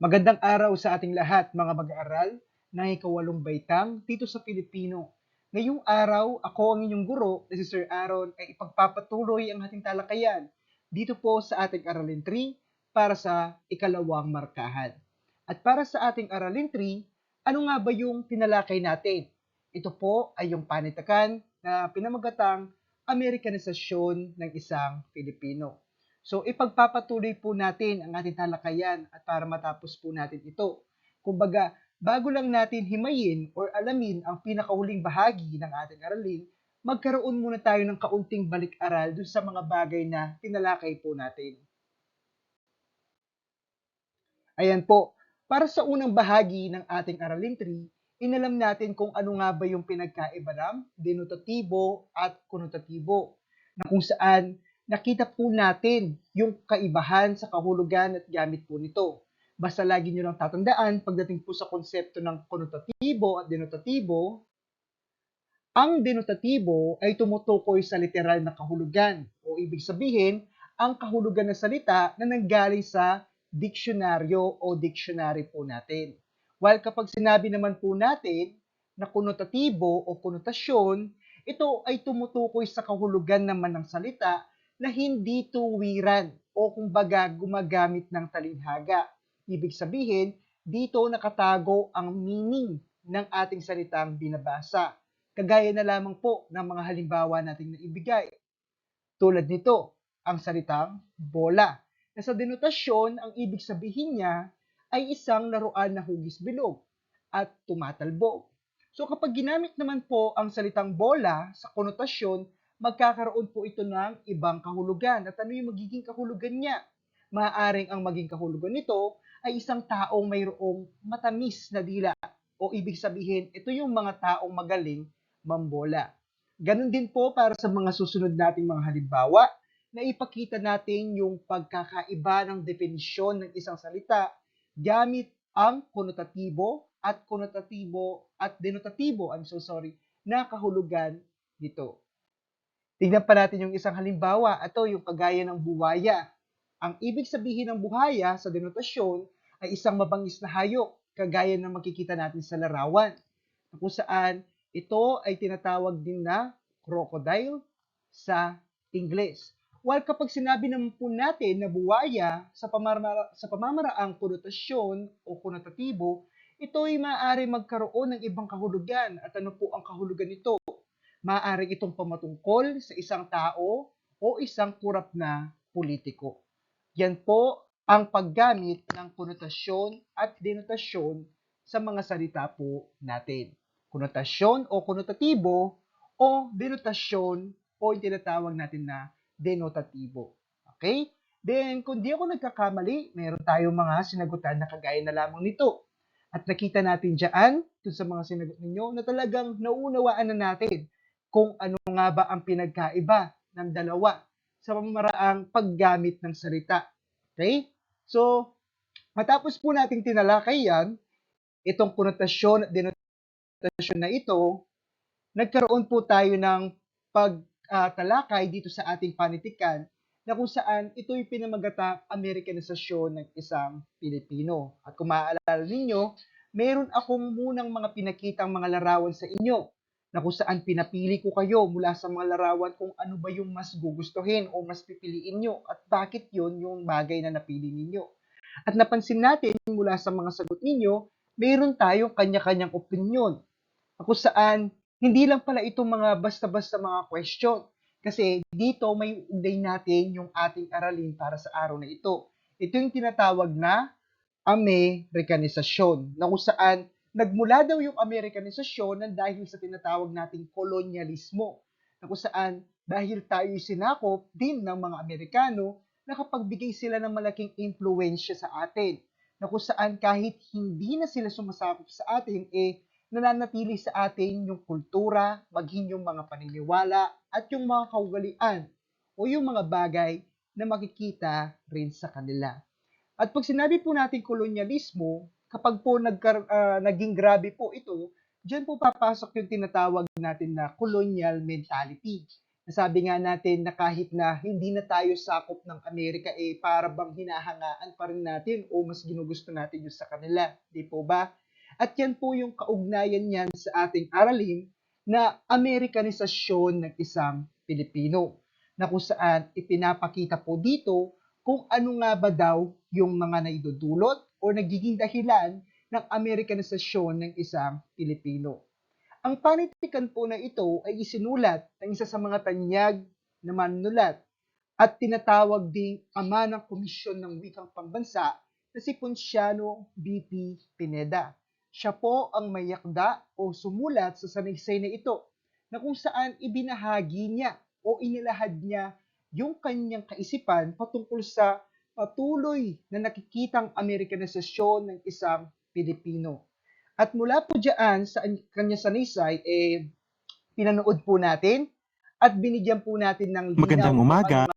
Magandang araw sa ating lahat, mga mag-aaral ng ikawalong baitang dito sa Pilipino. Ngayong araw, ako ang inyong guro na si Sir Aaron ay ipagpapatuloy ang ating talakayan dito po sa ating Aralin 3 para sa ikalawang markahan. At para sa ating Aralin 3, ano nga ba yung tinalakay natin? Ito po ay yung panitakan na pinamagatang Amerikanisasyon ng isang Pilipino. So ipagpapatuloy po natin ang ating talakayan at para matapos po natin ito. Kumbaga, bago lang natin himayin or alamin ang pinakahuling bahagi ng ating aralin, magkaroon muna tayo ng kaunting balik-aral dun sa mga bagay na tinalakay po natin. Ayan po, para sa unang bahagi ng ating aralin 3, inalam natin kung ano nga ba yung pinagkaiba ng denotatibo at konotatibo, na kung saan nakita po natin yung kaibahan sa kahulugan at gamit po nito. Basta lagi nyo lang tatandaan pagdating po sa konsepto ng konotatibo at denotatibo, ang denotatibo ay tumutukoy sa literal na kahulugan o ibig sabihin, ang kahulugan ng salita na nanggaling sa diksyonaryo o dictionary po natin. While kapag sinabi naman po natin na konotatibo o konotasyon, ito ay tumutukoy sa kahulugan naman ng salita na hindi tuwiran o kumbaga gumagamit ng talinghaga. Ibig sabihin, dito nakatago ang meaning ng ating salitang binabasa. Kagaya na lamang po ng mga halimbawa nating naibigay. Tulad nito, ang salitang bola, na sa denotasyon ang ibig sabihin niya ay isang laruan na hugis-bilog at tumatalbog. So kapag ginamit naman po ang salitang bola sa konotasyon, magkakaroon po ito ng ibang kahulugan. At ano yung magiging kahulugan niya? Maaaring ang maging kahulugan nito ay isang taong mayroong matamis na dila o ibig sabihin, ito yung mga taong magaling mambola. Ganon din po para sa mga susunod nating mga halimbawa na ipakita natin yung pagkakaiba ng definisyon ng isang salita gamit ang konotatibo at denotatibo, na kahulugan nito. Tignan pa natin yung isang halimbawa, ito yung kagaya ng buhaya. Ang ibig sabihin ng buhaya sa denotasyon ay isang mabangis na hayop, kagaya ng makikita natin sa larawan, kung saan ito ay tinatawag din na crocodile sa Ingles. While kapag sinabi naman po natin na buwaya sa pamamaraang konotasyon o konotatibo, ito ay maaari magkaroon ng ibang kahulugan. At ano po ang kahulugan nito? Maaaring itong pamatungkol sa isang tao o isang kurap na politiko. Yan po ang paggamit ng konotasyon at denotasyon sa mga salita po natin. Konotasyon o konotatibo o denotasyon o yung tinatawag natin na denotatibo. Okay? Then, kung di ako nagkakamali, meron tayong mga sinagutan na kagaya na lamang nito. At nakita natin dyan, dun sa mga sinagot ninyo, na talagang nauunawaan na natin kung ano nga ba ang pinagkaiba ng dalawa sa pamamaraang paggamit ng salita. Okay? So, matapos po nating tinalakay yan, itong konotasyon at denotasyon na ito, nagkaroon po tayo ng pagtalakay dito sa ating panitikan na kung saan ito'y pinamagatang Amerikanisasyon ng isang Pilipino. At kung maaalala ninyo, meron akong munang mga pinakitang mga larawan sa inyo na kung saan pinapili ko kayo mula sa mga larawan kung ano ba yung mas gugustuhin o mas pipiliin nyo at bakit yon yung bagay na napili ninyo. At napansin natin mula sa mga sagot ninyo, meron tayong kanya-kanyang opinion. Kung saan hindi lang pala itong mga basta-basta mga question. Kasi dito may ugnay natin yung ating aralin para sa araw na ito. Ito yung tinatawag na Amerikanisasyon, na kung saan nagmula daw yung Amerikanisasyon ng dahil sa tinatawag nating kolonyalismo, na kung saan dahil tayo sinakop din ng mga Amerikano, nakapagbigay sila ng malaking impluensya sa atin, na kung saan kahit hindi na sila sumasakop sa atin, nananatili sa atin yung kultura, maging yung mga paniniwala, at yung mga kaugalian o yung mga bagay na makikita rin sa kanila. At pag sinabi po natin kolonyalismo, kapag po naging grabe po ito, diyan po papasok yung tinatawag natin na colonial mentality. Nasabi nga natin na kahit na hindi na tayo sakop ng Amerika, para bang hinahangaan pa rin natin o mas ginugusto natin yung sa kanila, di po ba? At yan po yung kaugnayan niyan sa ating aralin na Amerikanisasyon ng isang Pilipino, na kung saan ipinapakita po dito kung ano nga ba daw yung mga naidudulot o nagiging dahilan ng Amerikanisasyon ng isang Pilipino. Ang panitikan po na ito ay isinulat ng isa sa mga tanyag na manunulat at tinatawag ding ama ng Komisyon ng Wikang Pambansa na si Ponciano B.P. Pineda. Siya po ang may yakda o sumulat sa sanaysay na ito na kung saan ibinahagi niya o inilahad niya yung kanyang kaisipan patungkol sa patuloy na nakikitang Amerikanisasyon ng isang Pilipino. At mula po diyan sa kanya sanaysay, pinanood po natin at binigyan po natin ng linaw Magandang kung umaga. ano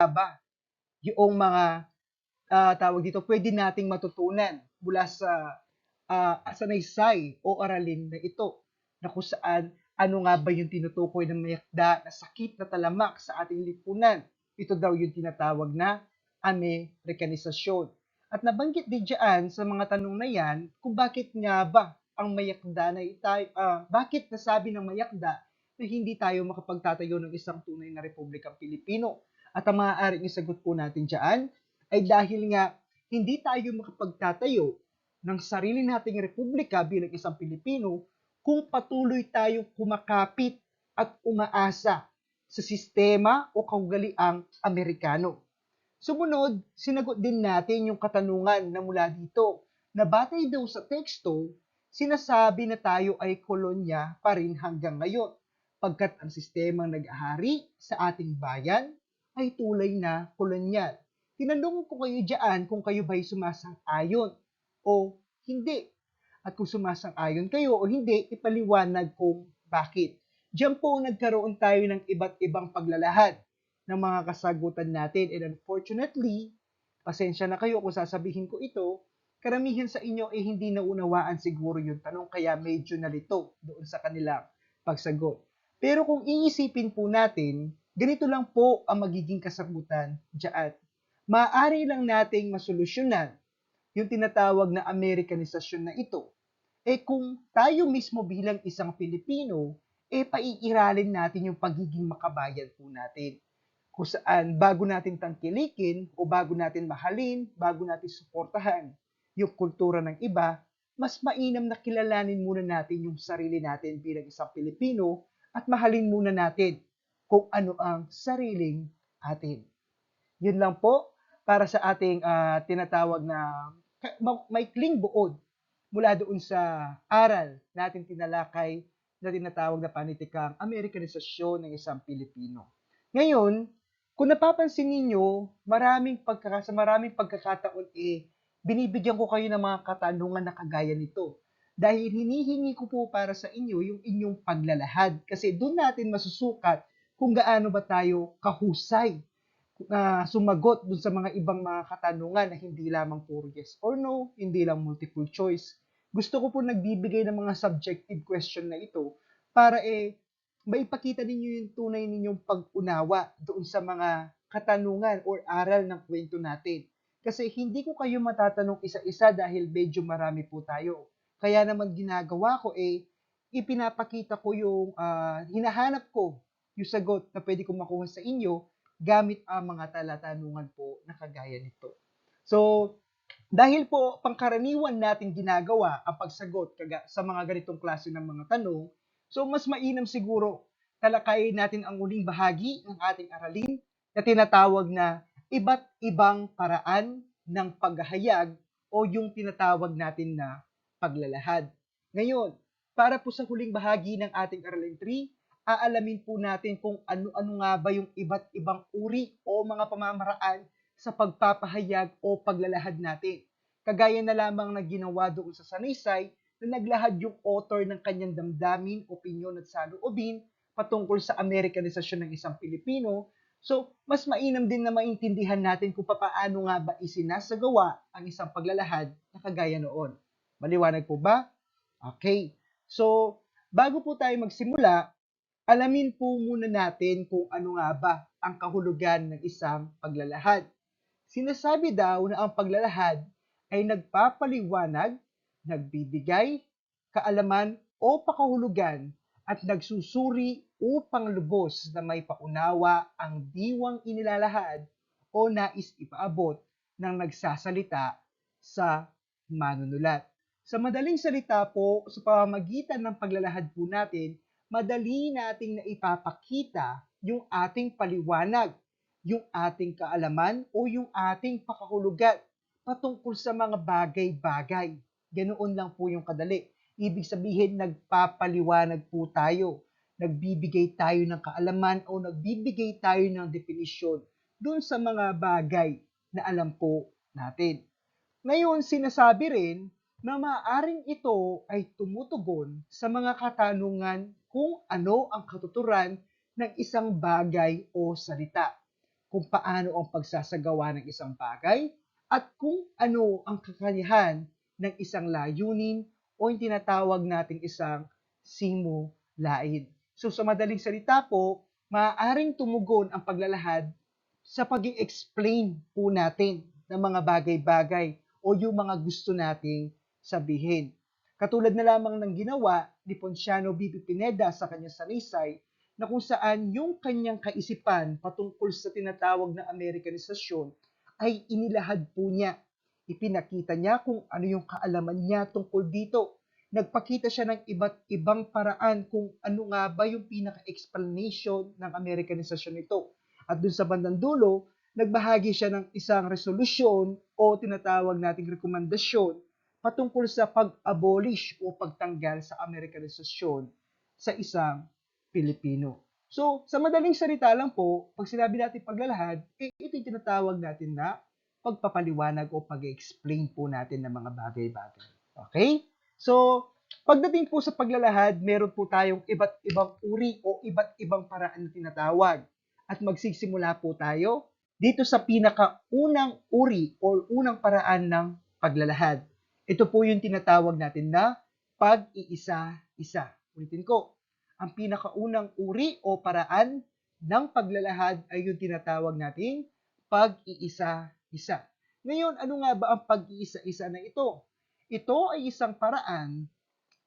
Amerika ba yung mga tawag dito, pwede nating matutunan mula sa sanaysay o aralin na ito na kung saan ano nga ba yung tinutukoy ng mayakda na sakit na talamak sa ating lipunan. Ito daw yung tinatawag na Amerikanisasyon. At nabanggit din dyan sa mga tanong na yan kung bakit nga ba ang mayakda na bakit nasabi ng mayakda na hindi tayo makapagtatayo ng isang tunay na Republikang Pilipino. At ang maaaring isagot po natin dyan ay dahil nga hindi tayo makapagtatayo ng sarili nating republika bilang isang Pilipino kung patuloy tayong kumakapit at umaasa sa sistema o kaugaliang Amerikano. Sumunod, sinagot din natin yung katanungan na mula dito na batay daw sa teksto, sinasabi na tayo ay kolonya pa rin hanggang ngayon pagkat ang sistemang nag-ahari sa ating bayan ay tulay na kolonyal. Tinanong ko kayo dyan kung kayo ba'y sumasang-ayon o hindi. At kung sumasang-ayon kayo o hindi, ipaliwanag kung bakit. Diyan po nagkaroon tayo ng iba't ibang paglalahad ng mga kasagutan natin. And unfortunately, pasensya na kayo kung sasabihin ko ito, karamihan sa inyo ay hindi naunawaan siguro yung tanong kaya medyo nalito doon sa kanilang pagsagot. Pero kung iisipin po natin, ganito lang po ang magiging kasagutan diyan. Maaari lang nating masolusyonan yung tinatawag na Amerikanisasyon na ito, kung tayo mismo bilang isang Pilipino, paiiralin natin yung pagiging makabayan po natin. Kung saan bago natin tangkilikin o bago natin mahalin, bago natin suportahan yung kultura ng iba, mas mainam na kilalanin muna natin yung sarili natin bilang isang Pilipino at mahalin muna natin kung ano ang sariling atin. Yun lang po para sa ating tinatawag na maikling buod mula doon sa aral natin tinalakay na tinatawag na panitikang Amerikanisasyon ng isang Pilipino. Ngayon, kung napapansin ninyo, sa maraming pagkakataon binibigyan ko kayo ng mga katanungan na kagaya nito. Dahil hinihingi ko po para sa inyo yung inyong paglalahad kasi doon natin masusukat kung gaano ba tayo kahusay na sumagot dun sa mga ibang mga katanungan na hindi lamang puro yes or no, hindi lang multiple choice. Gusto ko po nagbibigay ng mga subjective question na ito para maipakita ninyo yung tunay ninyong pag-unawa doon sa mga katanungan or aral ng kwento natin. Kasi hindi ko kayo matatanong isa-isa dahil medyo marami po tayo. Kaya naman ginagawa ko ipinapakita ko yung hinahanap ko yung sagot na pwede kong makuha sa inyo gamit ang mga talatanungan po na kagaya nito. So, dahil po pangkaraniwan natin ginagawa ang pagsagot sa mga ganitong klase ng mga tanong, so mas mainam siguro talakayin natin ang uling bahagi ng ating aralin na tinatawag na iba't ibang paraan ng paghahayag o yung tinatawag natin na paglalahad. Ngayon, para po sa huling bahagi ng ating aralin 3, aalamin po natin kung ano-ano nga ba yung iba't ibang uri o mga pamamaraan sa pagpapahayag o paglalahad natin. Kagaya na lamang na ginawa doon sa sanaysay na naglahad yung author ng kanyang damdamin, opinyon at saloobin patungkol sa Amerikanisasyon ng isang Pilipino. So, mas mainam din na maintindihan natin kung paano nga ba isinasagawa ang isang paglalahad na kagaya noon. Maliwanag po ba? Okay. So, bago po tayo magsimula, alamin po muna natin kung ano nga ba ang kahulugan ng isang paglalahad. Sinasabi daw na ang paglalahad ay nagpapaliwanag, nagbibigay, kaalaman o pakahulugan at nagsusuri upang lubos na may paunawa ang diwang inilalahad o nais ipaabot ng nagsasalita sa manunulat. Sa madaling salita po, sa pamamagitan ng paglalahad po natin, madali nating naipapakita yung ating paliwanag, yung ating kaalaman o yung ating pakahulugan patungkol sa mga bagay-bagay. Ganoon lang po yung kadali. Ibig sabihin, nagpapaliwanag po tayo. Nagbibigay tayo ng kaalaman o nagbibigay tayo ng definisyon dun sa mga bagay na alam po natin. Ngayon, sinasabi rin na maaaring ito ay tumutugon sa mga katanungan kung ano ang katuturan ng isang bagay o salita. kung paano ang pagsasagawa ng isang bagay at kung ano ang kakayahan ng isang layunin o yung tinatawag nating isang simulain. So sa madaling salita po, maaaring tumugon ang paglalahad sa pag-i-explain po natin ng mga bagay-bagay o yung mga gusto nating sabihin. Katulad na lamang ng ginawa ni Ponciano B. Pineda sa kanyang salisay na kung saan yung kanyang kaisipan patungkol sa tinatawag na Amerikanisasyon ay inilahad po niya. Ipinakita niya kung ano yung kaalaman niya tungkol dito. Nagpakita siya ng iba't ibang paraan kung ano nga ba yung pinaka-explanation ng Amerikanisasyon nito. At dun sa bandang dulo, nagbahagi siya ng isang resolusyon o tinatawag nating rekomendasyon patungkol sa pag-abolish o pagtanggal sa Amerikanisasyon sa isang Pilipino. So, sa madaling salita lang po, pag sinabi natin paglalahad, ito yung tinatawag natin na pagpapaliwanag o pag-explain po natin ng mga bagay-bagay. Okay? So, pagdating po sa paglalahad, meron po tayong iba't ibang uri o iba't ibang paraan na tinatawag. At magsisimula po tayo dito sa pinakaunang uri o unang paraan ng paglalahad. Ito po yung tinatawag natin na pag-iisa-isa. Ulitin ko, ang pinakaunang uri o paraan ng paglalahad ay yung tinatawag nating pag-iisa-isa. Ngayon, ano nga ba ang pag-iisa-isa na ito? Ito ay isang paraan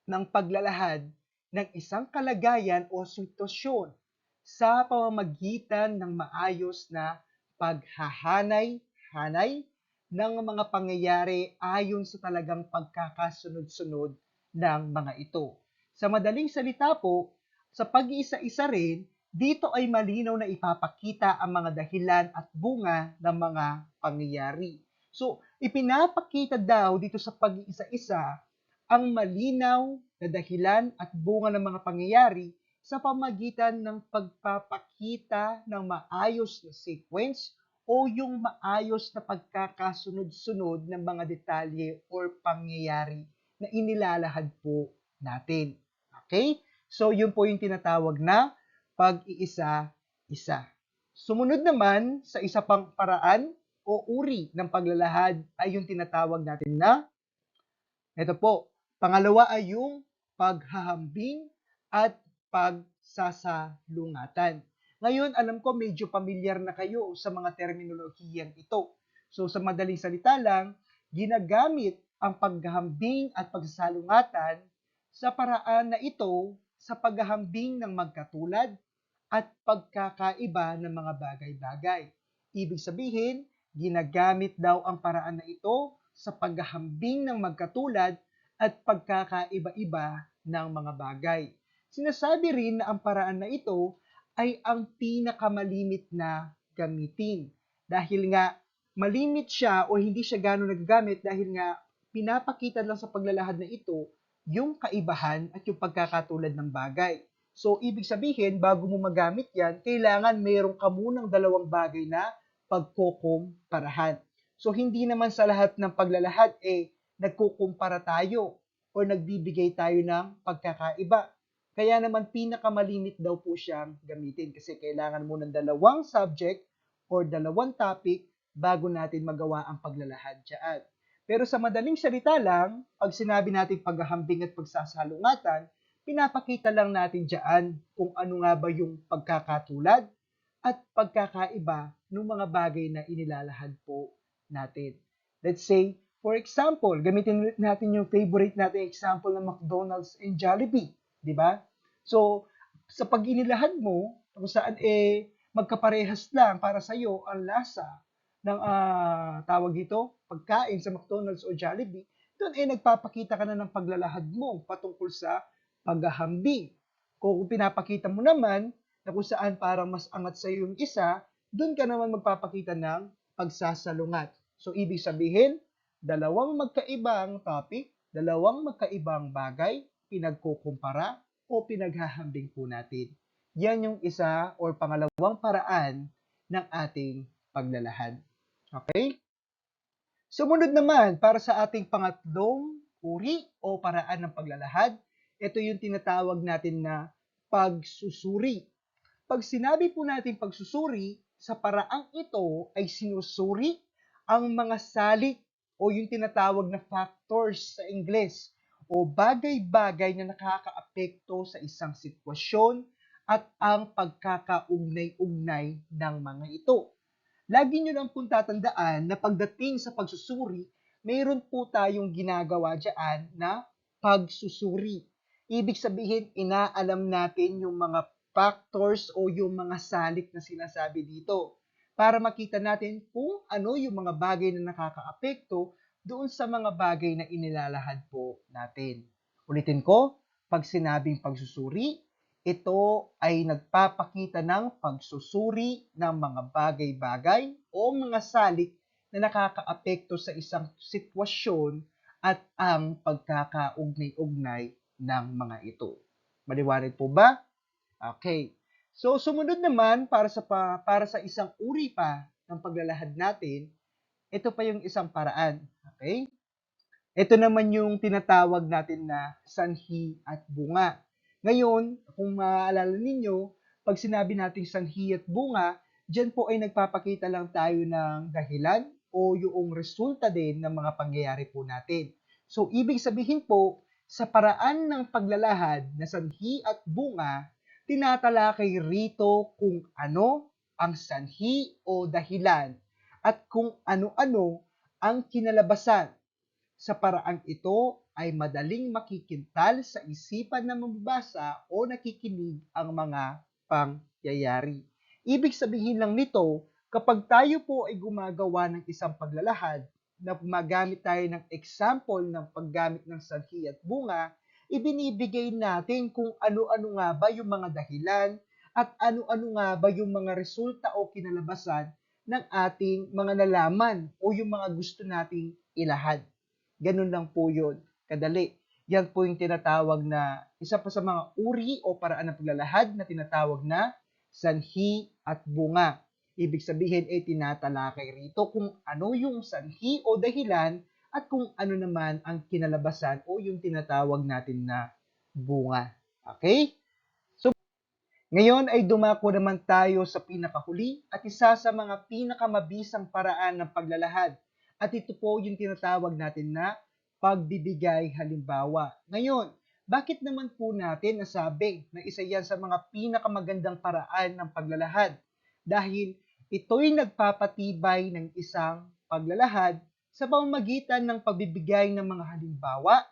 ng paglalahad ng isang kalagayan o sitwasyon sa pamamagitan ng maayos na paghahanay-hanay ng mga pangyayari ayon sa talagang pagkakasunod-sunod ng mga ito. Sa madaling salita po, sa pag-iisa-isa rin, dito ay malinaw na ipapakita ang mga dahilan at bunga ng mga pangyayari. So, ipinapakita daw dito sa pag-iisa-isa ang malinaw na dahilan at bunga ng mga pangyayari sa pamagitan ng pagpapakita ng maayos na sequence o yung maayos na pagkakasunod-sunod ng mga detalye or pangyayari na inilalahad po natin. Okay? So, yun po yung tinatawag na pag-iisa-isa. Sumunod naman sa isa pang paraan o uri ng paglalahad ay yung tinatawag natin na, ito po, pangalawa ay yung paghahambing at pagsasalungatan. Ngayon, alam ko medyo pamilyar na kayo sa mga terminolohiyang ito. So, sa madaling salita lang, ginagamit ang paghahambing at pagsasalungatan sa paraan na ito sa paghahambing ng magkatulad at pagkakaiba ng mga bagay-bagay. Ibig sabihin, ginagamit daw ang paraan na ito sa paghahambing ng magkatulad at pagkakaiba-iba ng mga bagay. Sinasabi rin na ang paraan na ito ay ang pinakamalimit na gamitin. Dahil nga malimit siya o hindi siya gano'ng nagagamit dahil nga pinapakita lang sa paglalahad na ito yung kaibahan at yung pagkakatulad ng bagay. So, ibig sabihin, bago mo magamit yan, kailangan mayroon ka munang dalawang bagay na pagkukumparahan. So, hindi naman sa lahat ng paglalahad, nagkukumpara tayo o nagbibigay tayo ng pagkakaiba. Kaya naman, pinakamalimit daw po siyang gamitin kasi kailangan mo ng dalawang subject or dalawang topic bago natin magawa ang paglalahad dyan. Pero sa madaling salita lang, pag sinabi natin paghahambing at pagsasalungatan, pinapakita lang natin dyan kung ano nga ba yung pagkakatulad at pagkakaiba ng mga bagay na inilalahad po natin. Let's say, for example, gamitin natin yung favorite natin example ng McDonald's and Jollibee, di ba? So, sa pag inilahad mo, kung saan magkaparehas lang para sa iyo ang lasa ng tawag dito, pagkain sa McDonald's o Jollibee, doon nagpapakita ka na ng paglalahad mo patungkol sa paghahambing. Kung pinapakita mo naman na kung saan parang mas angat sa iyo yung isa, doon ka naman magpapakita ng pagsasalungat. So, ibig sabihin, dalawang magkaibang topic, dalawang magkaibang bagay, pinagkukumpara o pinaghahambing po natin. Yan yung isa or pangalawang paraan ng ating paglalahad. Okay? Sumunod naman, para sa ating pangatlong uri o paraan ng paglalahad, ito yung tinatawag natin na pagsusuri. Pag sinabi po natin pagsusuri, Sa paraang ito ay sinusuri ang mga salik o yung tinatawag na factors sa Ingles o bagay-bagay na nakakaapekto sa isang sitwasyon at ang pagkakaugnay-ugnay ng mga ito. Lagi nyo lang pong tatandaan na pagdating sa pagsusuri, mayroon po tayong ginagawa dyan na pagsusuri. Ibig sabihin, inaalam natin yung mga factors o yung mga salik na sinasabi dito para makita natin kung ano yung mga bagay na nakakaapekto doon sa mga bagay na inilalahad po natin. Ulitin ko, pag sinabing pagsusuri, ito ay nagpapakita ng pagsusuri ng mga bagay-bagay o mga salik na nakakaapekto sa isang sitwasyon at ang pagkakaugnay-ugnay ng mga ito. Maliwanag po ba? Okay. So sumunod naman para sa isang uri pa ng paglalahad natin, ito pa yung isang paraan. Okay? Ito naman yung tinatawag natin na sanhi at bunga. Ngayon, kung maaalala ninyo, pag sinabi nating sanhi at bunga, dyan po ay nagpapakita lang tayo ng dahilan o yung resulta din ng mga pangyayari po natin. So, ibig sabihin po, sa paraan ng paglalahad na sanhi at bunga, tinatalakay rito kung ano ang sanhi o dahilan at kung ano-ano ang kinalabasan. Sa paraang ito ay madaling makikintal sa isipan ng mambabasa o nakikinig ang mga pangyayari. Ibig sabihin lang nito, kapag tayo po ay gumagawa ng isang paglalahad na gumagamit tayo ng example ng paggamit ng sanhi at bunga, ibinibigay natin kung ano-ano nga ba yung mga dahilan at ano-ano nga ba yung mga resulta o kinalabasan ng ating mga nalaman o yung mga gusto nating ilahad. Ganun lang po yun, kadali. Yan po yung tinatawag na isa pa sa mga uri o paraan ng paglalahad na tinatawag na sanhi at bunga. Ibig sabihin ay tinatalakay rito kung ano yung sanhi o dahilan at kung ano naman ang kinalabasan o yung tinatawag natin na bunga. Okay? So, ngayon ay dumako naman tayo sa pinakahuli at isa sa mga pinakamabisang paraan ng paglalahad. At ito po yung tinatawag natin na pagbibigay halimbawa. Ngayon, bakit naman po natin nasabi na isa yan sa mga pinakamagandang paraan ng paglalahad? Dahil ito'y nagpapatibay ng isang paglalahad sa pamamagitan ng pagbibigay ng mga halimbawa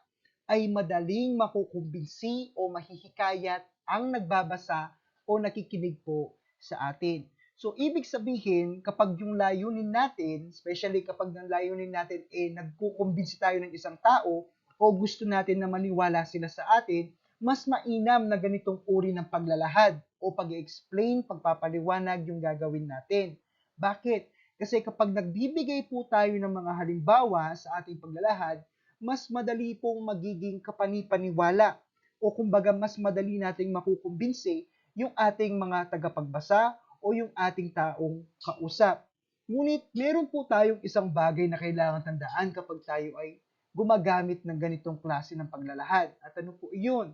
ay madaling makukumbinsi o mahihikayat ang nagbabasa o nakikinig po sa atin. So, ibig sabihin, kapag yung layunin natin, especially kapag ang layunin natin nagkukumbinsi tayo ng isang tao o gusto natin na maniwala sila sa atin, mas mainam na ganitong uri ng paglalahad o pag-explain, pagpapaliwanag yung gagawin natin. Bakit? Kasi kapag nagbibigay po tayo ng mga halimbawa sa ating paglalahad, mas madali pong magiging kapanipaniwala o kumbaga mas madali nating makukumbinsi yung ating mga tagapagbasa o yung ating taong kausap. Ngunit meron po tayong isang bagay na kailangan tandaan kapag tayo ay gumagamit ng ganitong klase ng paglalahad. At ano po iyon?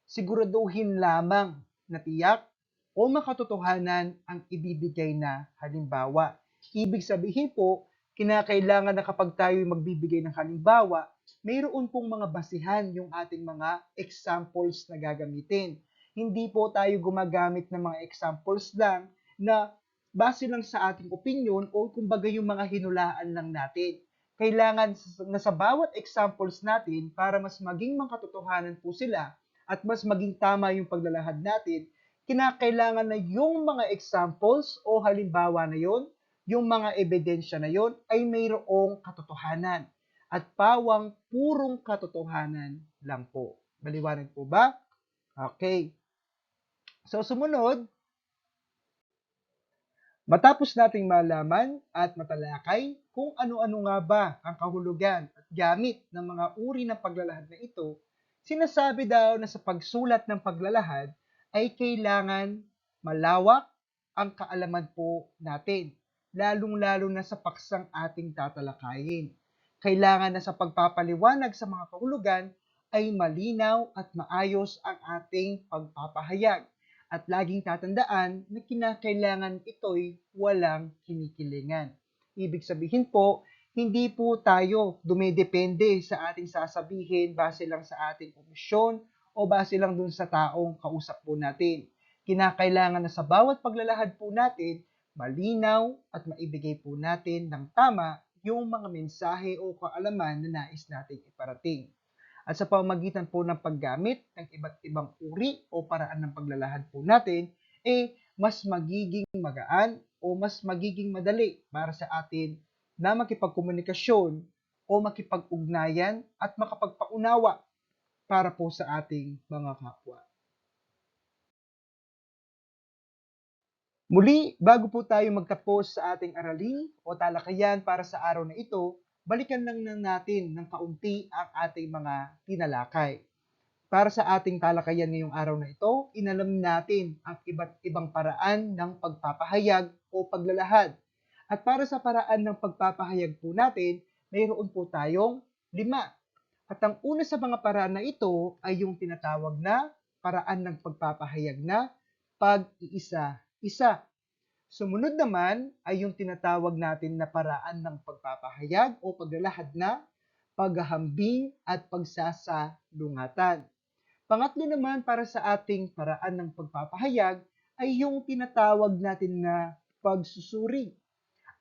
Siguraduhin lamang na tiyak o makatotohanan ang ibibigay na halimbawa. Ibig sabihin po, kinakailangan na kapag tayo magbibigay ng halimbawa, mayroon pong mga basihan yung ating mga examples na gagamitin. Hindi po tayo gumagamit ng mga examples lang na base lang sa ating opinion o kumbaga yung mga hinulaan lang natin. Kailangan na sa bawat examples natin para mas maging makatotohanan po sila at mas maging tama yung paglalahad natin, kinakailangan na yung mga examples o halimbawa na yon, yung mga ebidensya na yon ay mayroong katotohanan at pawang purong katotohanan lang po. Maliwanag po ba? Okay. So sumunod, matapos nating malaman at matalakay kung ano-ano nga ba ang kahulugan at gamit ng mga uri ng paglalahad na ito, sinasabi daw na sa pagsulat ng paglalahad ay kailangan malawak ang kaalaman po natin, lalong-lalo na sa paksang ating tatalakayin. Kailangan na sa pagpapaliwanag sa mga kahulugan ay malinaw at maayos ang ating pagpapahayag At laging tatandaan na kinakailangan ito'y walang kinikilingan. Ibig sabihin po, hindi po tayo dumedepende sa ating sasabihin base lang sa ating komisyon o base lang dun sa taong kausap po natin. Kinakailangan na sa bawat paglalahad po natin, malinaw at maibigay po natin ng tama yung mga mensahe o kaalaman na nais nating iparating. At sa pamamagitan po ng paggamit ng iba't ibang uri o paraan ng paglalahad po natin, mas magiging magaan o mas magiging madali para sa atin na makipagkomunikasyon o makipag-ugnayan at makapagpaunawa para po sa ating mga kapwa. Muli, bago po tayo magtapos sa ating aralin o talakayan para sa araw na ito, balikan lang natin ng kaunti ang ating mga tinalakay. Para sa ating talakayan ngayong araw na ito, inalam natin ang iba't ibang paraan ng pagpapahayag o paglalahad. At para sa paraan ng pagpapahayag po natin, mayroon po tayong 5. At ang una sa mga paraan na ito ay yung tinatawag na paraan ng pagpapahayag na pag-iisa-isa. Sumunod naman ay yung tinatawag natin na paraan ng pagpapahayag o paglalahad na paghahambing at pagsasalungatan. Pangatlo naman para sa ating paraan ng pagpapahayag ay yung tinatawag natin na pagsusuri.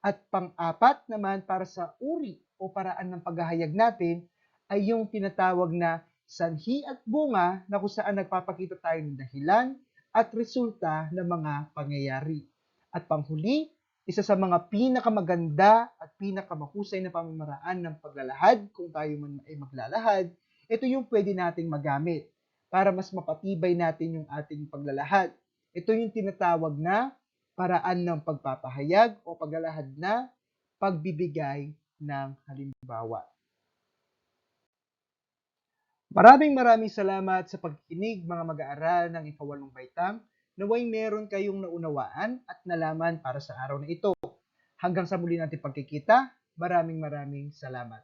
At pang-apat naman para sa uri o paraan ng paghahayag natin ay yung tinatawag na sanhi at bunga na kung saan nagpapakita tayo ng dahilan at resulta ng mga pangyayari. At panghuli, isa sa mga pinakamaganda at pinakamahusay na pamamaraan ng paglalahad, kung tayo man ay maglalahad, ito yung pwede nating magamit para mas mapatibay natin yung ating paglalahad. Ito yung tinatawag na paraan ng pagpapahayag o paglalahad na pagbibigay ng halimbawa. Maraming salamat sa pagkikinig mga mag-aaral ng ikawalong baitang. Naway meron kayong naunawaan at nalaman para sa araw na ito. Hanggang sa muli natin pagkikita, maraming salamat.